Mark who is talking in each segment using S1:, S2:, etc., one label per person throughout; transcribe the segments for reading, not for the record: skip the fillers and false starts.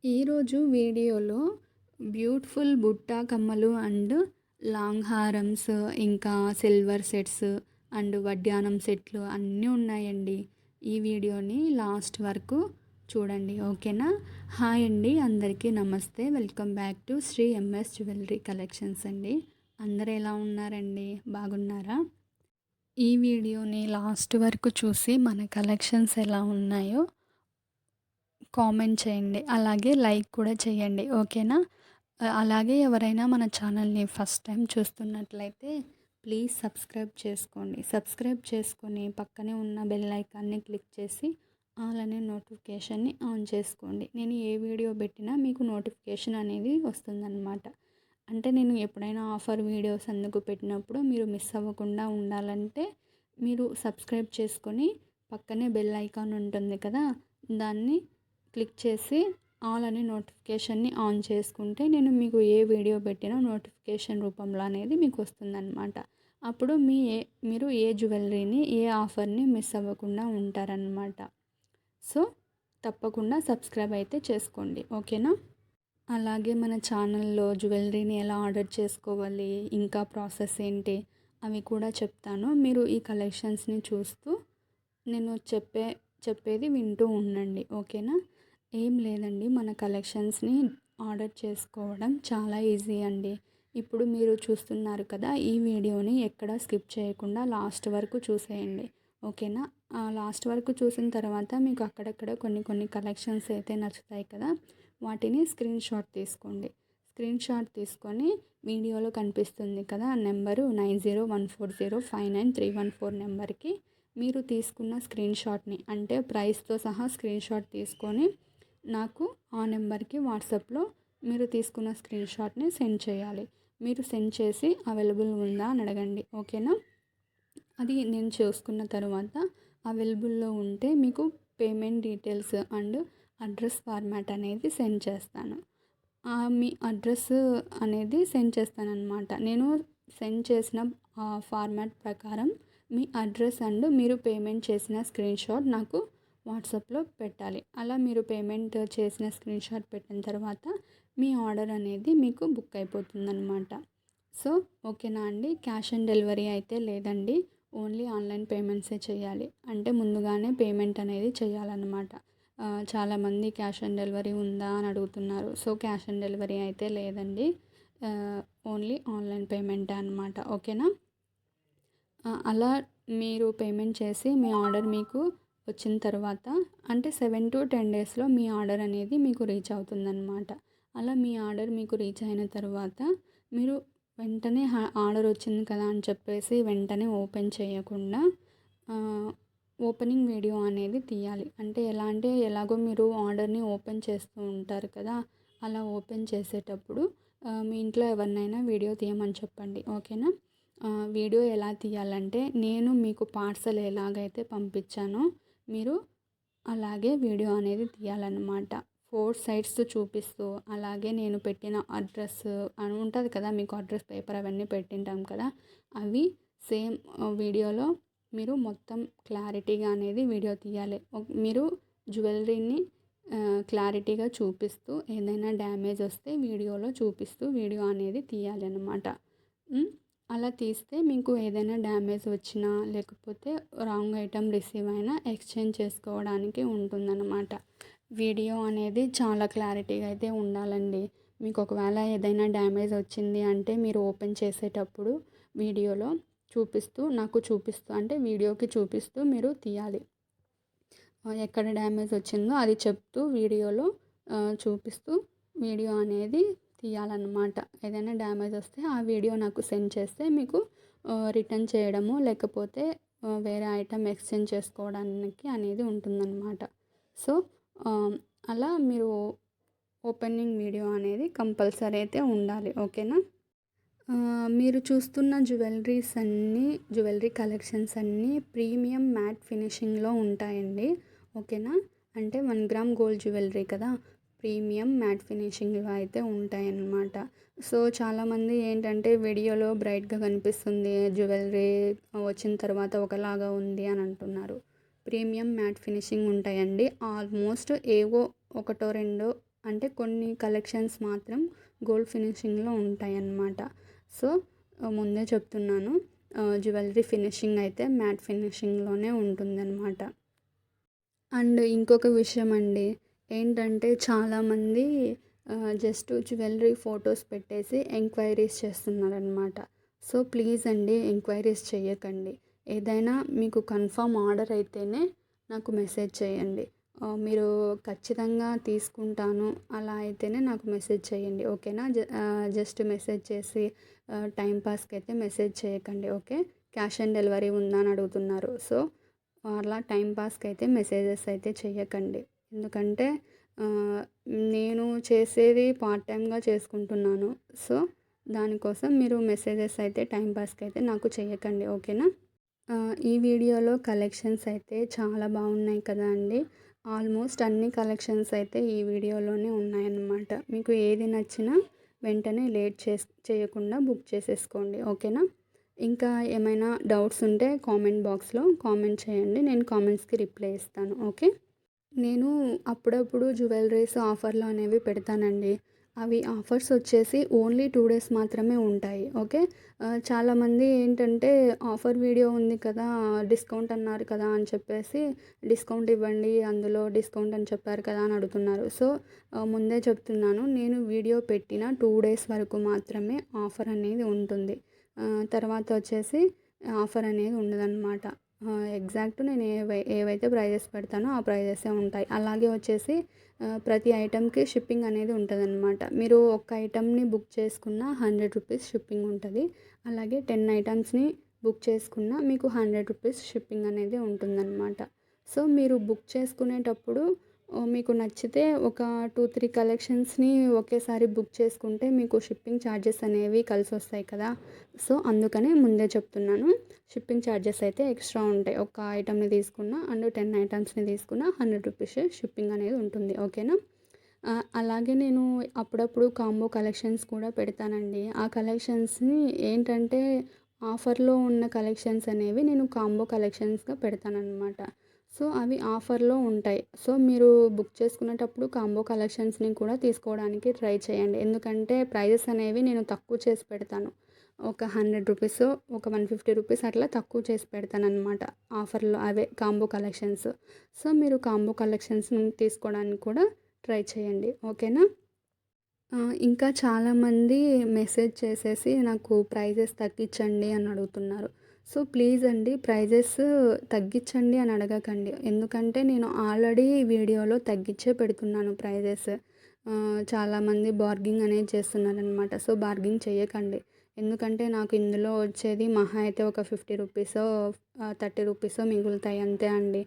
S1: ఈరోజు వీడియోలో బ్యూటిఫుల్ బుట్టా కమ్మలు అండ్ లాంగ్ హారమ్స్, ఇంకా సిల్వర్ సెట్స్ అండ్ వడ్డానం సెట్లు అన్నీ ఉన్నాయండి. ఈ వీడియోని లాస్ట్ వరకు చూడండి, ఓకేనా? హాయ్ అండి, అందరికీ నమస్తే. Welcome back to Shri MS jewellery collections అండి. అందరూ ఎలా ఉన్నారండి? బాగున్నారా? ఈ వీడియోని లాస్ట్ వరకు చూసి మన కలెక్షన్స్ ఎలా ఉన్నాయో కామెంట్ చేయండి, అలాగే లైక్ కూడా చేయండి, ఓకేనా? అలాగే ఎవరైనా మన ఛానల్ని ఫస్ట్ టైం చూస్తున్నట్లయితే ప్లీజ్ సబ్స్క్రైబ్ చేసుకోండి. సబ్స్క్రైబ్ చేసుకొని పక్కనే ఉన్న బెల్ ఐకాన్ని క్లిక్ చేసి ఆల్ అనే నోటిఫికేషన్ని ఆన్ చేసుకోండి. నేను ఏ వీడియో పెట్టినా మీకు నోటిఫికేషన్ అనేది వస్తుందన్నమాట. అంటే నేను ఎప్పుడైనా ఆఫర్ వీడియోస్ అందుకు పెట్టినప్పుడు మీరు మిస్ అవ్వకుండా ఉండాలంటే మీరు సబ్స్క్రైబ్ చేసుకొని పక్కనే బెల్ ఐకాన్ ఉంటుంది కదా, దాన్ని క్లిక్ చేసి ఆల్ అనే నోటిఫికేషన్ని ఆన్ చేసుకుంటే నేను మీకు ఏ వీడియో పెట్టినా నోటిఫికేషన్ రూపంలో అనేది మీకు వస్తుందన్నమాట. అప్పుడు మీరు ఏ జ్యువెలరీని, ఏ ఆఫర్ని మిస్ అవ్వకుండా ఉంటారనమాట. సో తప్పకుండా సబ్స్క్రైబ్ అయితే చేసుకోండి, ఓకేనా? అలాగే మన ఛానల్లో జ్యువెలరీని ఎలా ఆర్డర్ చేసుకోవాలి, ఇంకా ప్రాసెస్ ఏంటి అవి కూడా చెప్తాను. మీరు ఈ కలెక్షన్స్ని చూస్తూ నేను చెప్పేది వింటూ ఉండండి, ఓకేనా? ఏం లేదండి, మన కలెక్షన్స్ని ఆర్డర్ చేసుకోవడం చాలా ఈజీ అండి. ఇప్పుడు మీరు చూస్తున్నారు కదా, ఈ వీడియోని ఎక్కడ స్కిప్ చేయకుండా లాస్ట్ వరకు చూసేయండి, ఓకేనా? లాస్ట్ వరకు చూసిన తర్వాత మీకు అక్కడక్కడ కొన్ని కలెక్షన్స్ అయితే నచ్చుతాయి కదా, వాటిని స్క్రీన్ షాట్ తీసుకోండి. స్క్రీన్ షాట్ తీసుకొని వీడియోలో కనిపిస్తుంది కదా నెంబరు 9014059314 నెంబర్కి మీరు తీసుకున్న స్క్రీన్ షాట్ని, అంటే ప్రైస్తో సహా స్క్రీన్ షాట్ తీసుకొని నాకు ఆ నెంబర్కి వాట్సాప్లో మీరు తీసుకున్న స్క్రీన్ షాట్ని సెండ్ చేయాలి. మీరు సెండ్ చేసి అవైలబుల్ ఉందా అని అడగండి, ఓకేనా? అది నేను చూసుకున్న తర్వాత అవైలబుల్లో ఉంటే మీకు payment details and address format అనేది సెండ్ చేస్తాను. మీ అడ్రస్ అనేది సెండ్ చేస్తానన్నమాట. నేను సెండ్ చేసిన ఫార్మాట్ ప్రకారం మీ అడ్రస్ అండ్ మీరు పేమెంట్ చేసిన స్క్రీన్ షాట్ నాకు వాట్సాప్లో పెట్టాలి. అలా మీరు పేమెంట్ చేసిన స్క్రీన్ షాట్ పెట్టిన తర్వాత మీ ఆర్డర్ అనేది మీకు బుక్ అయిపోతుందన్నమాట. సో ఓకేనా అండి? క్యాష్ ఆన్ డెలివరీ అయితే లేదండి, ఓన్లీ ఆన్లైన్ పేమెంట్సే చేయాలి. అంటే ముందుగానే పేమెంట్ అనేది చేయాలన్నమాట. చాలామంది క్యాష్ ఆన్ డెలివరీ ఉందా అని అడుగుతున్నారు. సో క్యాష్ ఆన్ డెలివరీ అయితే లేదండి, ఓన్లీ ఆన్లైన్ పేమెంటే అనమాట, ఓకేనా? అలా మీరు పేమెంట్ చేసి మీ ఆర్డర్ మీకు వచ్చిన తర్వాత అంటే 7 to 10 డేస్లో మీ ఆర్డర్ అనేది మీకు రీచ్ అవుతుందన్నమాట. అలా మీ ఆర్డర్ మీకు రీచ్ అయిన తర్వాత మీరు వెంటనే ఆర్డర్ వచ్చింది కదా అని చెప్పేసి వెంటనే ఓపెన్ చేయకుండా ఓపెనింగ్ వీడియో అనేది తీయాలి. అంటే ఎలా అంటే ఎలాగో మీరు ఆర్డర్ని ఓపెన్ చేస్తూ ఉంటారు కదా, అలా ఓపెన్ చేసేటప్పుడు మీ ఇంట్లో ఎవరినైనా వీడియో తీయమని చెప్పండి, ఓకేనా? వీడియో ఎలా తీయాలంటే నేను మీకు పార్సల్ ఎలాగైతే పంపించానో మీరు అలాగే వీడియో అనేది తీయాలన్నమాట. 4 సైడ్స్ చూపిస్తూ, అలాగే నేను పెట్టిన అడ్రస్ అని ఉంటుంది కదా, మీకు అడ్రస్ పేపర్ అవన్నీ పెట్టింటాం కదా, అవి సేమ్ వీడియోలో మీరు మొత్తం క్లారిటీగా అనేది వీడియో తీయాలి. మీరు జ్యువెలరీని క్లారిటీగా చూపిస్తూ, ఏదైనా డ్యామేజ్ వస్తే వీడియోలో చూపిస్తూ వీడియో అనేది తీయాలి అన్నమాట. అలా తీస్తే మీకు ఏదైనా డ్యామేజ్ వచ్చినా లేకపోతే రాంగ్ ఐటమ్ రిసీవ్ అయినా ఎక్స్చేంజ్ చేసుకోవడానికి ఉంటుందన్నమాట. వీడియో అనేది చాలా క్లారిటీగా అయితే ఉండాలండి. మీకు ఒకవేళ ఏదైనా డ్యామేజ్ వచ్చింది అంటే మీరు ఓపెన్ చేసేటప్పుడు వీడియోలో చూపిస్తూ అంటే వీడియోకి చూపిస్తూ మీరు తీయాలి. ఎక్కడ డ్యామేజ్ వచ్చిందో అది చెప్తూ వీడియోలో చూపిస్తూ వీడియో అనేది తీయాలన్నమాట. ఏదైనా డ్యామేజ్ వస్తే ఆ వీడియో నాకు సెండ్ చేస్తే మీకు రిటర్న్ చేయడము లేకపోతే వేరే ఐటమ్ ఎక్స్చేంజ్ చేసుకోవడానికి అనేది ఉంటుందన్నమాట. సో అలా మీరు ఓపెనింగ్ వీడియో అనేది కంపల్సరీ అయితే ఉండాలి, ఓకేనా? మీరు చూస్తున్న జ్యువెలరీ కలెక్షన్స్ అన్నీ ప్రీమియం మ్యాట్ ఫినిషింగ్లో ఉంటాయండి, ఓకేనా? అంటే 1 గ్రామ్ గోల్డ్ జ్యువెలరీ కదా, ప్రీమియం మ్యాట్ ఫినిషింగ్లో అయితే ఉంటాయన్నమాట. సో చాలామంది ఏంటంటే వీడియోలో బ్రైట్గా కనిపిస్తుంది, జ్యువెలరీ వచ్చిన తర్వాత ఒకలాగా ఉంది అని అంటున్నారు. ప్రీమియం మ్యాట్ ఫినిషింగ్ ఉంటాయండి. ఆల్మోస్ట్ ఏవో ఒకటో రెండో అంటే కొన్ని కలెక్షన్స్ మాత్రం గోల్డ్ ఫినిషింగ్లో ఉంటాయన్నమాట. సో ముందే చెప్తున్నాను, జ్యువెలరీ ఫినిషింగ్ అయితే మ్యాట్ ఫినిషింగ్లోనే ఉంటుందన్నమాట. అండ్ ఇంకొక విషయం అండి, ఏంటంటే చాలామంది జస్ట్ జ్యువెలరీ ఫొటోస్ పెట్టేసి ఎంక్వైరీస్ చేస్తున్నారనమాట. సో ప్లీజ్ అండి, ఎంక్వైరీస్ చేయకండి. ఏదైనా మీకు కన్ఫర్మ్ ఆర్డర్ అయితేనే నాకు మెసేజ్ చేయండి. మీరు ఖచ్చితంగా తీసుకుంటాను అలా అయితేనే నాకు మెసేజ్ చేయండి, ఓకేనా? జస్ట్ మెసేజ్ చేసి టైంపాస్కి అయితే మెసేజ్ చేయకండి, ఓకే? క్యాష్ ఆన్ డెలివరీ ఉందా అని అడుగుతున్నారు. సో అలా టైంపాస్కి అయితే మెసేజెస్ అయితే చేయకండి. ఎందుకంటే నేను చేసేది పార్ట్ టైమ్గా చేసుకుంటున్నాను. సో దానికోసం మీరు మెసేజెస్ అయితే టైంపాస్కి అయితే నాకు చేయకండి, ఓకేనా? ఈ వీడియోలో కలెక్షన్స్ అయితే చాలా బాగున్నాయి కదా అండి. ఆల్మోస్ట్ అన్ని కలెక్షన్స్ అయితే ఈ వీడియోలోనే ఉన్నాయన్నమాట. మీకు ఏది నచ్చినా వెంటనే లేట్ చేయకుండా బుక్ చేసేసుకోండి, ఓకేనా? ఇంకా ఏమైనా డౌట్స్ ఉంటే కామెంట్ బాక్స్లో కామెంట్ చేయండి, నేను కామెంట్స్కి రిప్లై ఇస్తాను, ఓకే? నేను అప్పుడప్పుడు జ్యువెలరీస్ ఆఫర్లు అనేవి పెడతానండి. అవి ఆఫర్స్ వచ్చేసి ఓన్లీ 2 డేస్ మాత్రమే ఉంటాయి, ఓకే? చాలామంది ఏంటంటే ఆఫర్ వీడియో ఉంది కదా, డిస్కౌంట్ అన్నారు కదా అని చెప్పేసి డిస్కౌంట్ ఇవ్వండి, అందులో డిస్కౌంట్ అని చెప్పారు కదా అని అడుగుతున్నారు. సో ముందే చెప్తున్నాను, నేను వీడియో పెట్టిన 2 డేస్ వరకు మాత్రమే ఆఫర్ అనేది ఉంటుంది. తర్వాత వచ్చేసి ఆఫర్ అనేది ఉండదన్నమాట. ఎగ్జాక్ట్ నేను ఏవైతే ప్రైజెస్ పెడతానో ఆ ప్రైజెసే ఉంటాయి. అలాగే వచ్చేసి ప్రతి ఐటెంకి షిప్పింగ్ అనేది ఉంటుందన్నమాట. మీరు ఒక ఐటెంని బుక్ చేసుకున్న 100 రూపీస్ షిప్పింగ్ ఉంటుంది. అలాగే 10 ఐటమ్స్ని బుక్ చేసుకున్న మీకు 100 రూపీస్ షిప్పింగ్ అనేది ఉంటుందన్నమాట. సో మీరు బుక్ చేసుకునేటప్పుడు మీకు నచ్చితే ఒక 2-3 కలెక్షన్స్ని ఒకేసారి బుక్ చేసుకుంటే మీకు షిప్పింగ్ ఛార్జెస్ అనేవి కలిసి వస్తాయి కదా. సో అందుకనే ముందే చెప్తున్నాను, షిప్పింగ్ ఛార్జెస్ అయితే ఎక్స్ట్రా ఉంటాయి. ఒక ఐటమ్ని తీసుకున్న అండ్ 10 ఐటమ్స్ని తీసుకున్న 100 రూపీస్ షిప్పింగ్ అనేది ఉంటుంది, ఓకేనా? అలాగే నేను అప్పుడప్పుడు కాంబో కలెక్షన్స్ కూడా పెడతానండి. ఆ కలెక్షన్స్ని ఏంటంటే ఆఫర్లో ఉన్న కలెక్షన్స్ అనేవి నేను కాంబో కలెక్షన్స్గా పెడతానన్నమాట. సో అవి ఆఫర్లో ఉంటాయి. సో మీరు బుక్ చేసుకునేటప్పుడు కాంబో కలెక్షన్స్ని కూడా తీసుకోవడానికి ట్రై చేయండి. ఎందుకంటే ప్రైజెస్ అనేవి నేను తక్కువ చేసి పెడతాను. ఒక 100 రూపీస్, ఒక 150 రూపీస్ అట్లా తక్కువ చేసి పెడతానన్నమాట ఆఫర్లో, అవే కాంబో కలెక్షన్స్. సో మీరు కాంబో కలెక్షన్స్ని తీసుకోవడానికి కూడా ట్రై చేయండి, ఓకేనా? ఇంకా చాలామంది మెసేజ్ చేసేసి నాకు ప్రైజెస్ తగ్గించండి అని అడుగుతున్నారు. సో ప్లీజ్ అండి, ప్రైజెస్ తగ్గించండి అని అడగకండి. ఎందుకంటే నేను ఆల్రెడీ వీడియోలో తగ్గించే పెడుతున్నాను ప్రైజెస్. చాలామంది బార్గింగ్ అనేది చేస్తున్నారనమాట. సో బార్గింగ్ చేయకండి. ఎందుకంటే నాకు ఇందులో వచ్చేది మహా అయితే ఒక 50 రూపీసో 30 రూపీసో మిగులుతాయి అంతే అండి.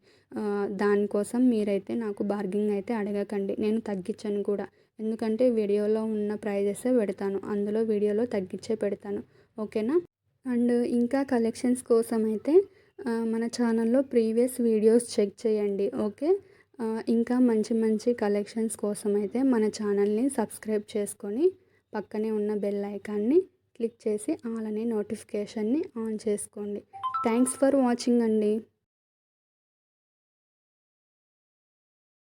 S1: దానికోసం మీరైతే నాకు బార్గింగ్ అయితే అడగకండి. నేను తగ్గించను కూడా. ఎందుకంటే వీడియోలో ఉన్న ప్రైజెసే పెడతాను, అందులో వీడియోలో తగ్గించే పెడతాను, ఓకేనా? అండ్ ఇంకా కలెక్షన్స్ కోసం అయితే మన ఛానల్లో ప్రీవియస్ వీడియోస్ చెక్ చేయండి, ఓకే? ఇంకా మంచి మంచి కలెక్షన్స్ కోసం అయితే మన ఛానల్ని సబ్స్క్రైబ్ చేసుకొని పక్కనే ఉన్న బెల్ ఐకాన్ని క్లిక్ చేసి ఆల్ అనే నోటిఫికేషన్ని ఆన్ చేసుకోండి. థ్యాంక్స్ ఫర్ వాచింగ్ అండి.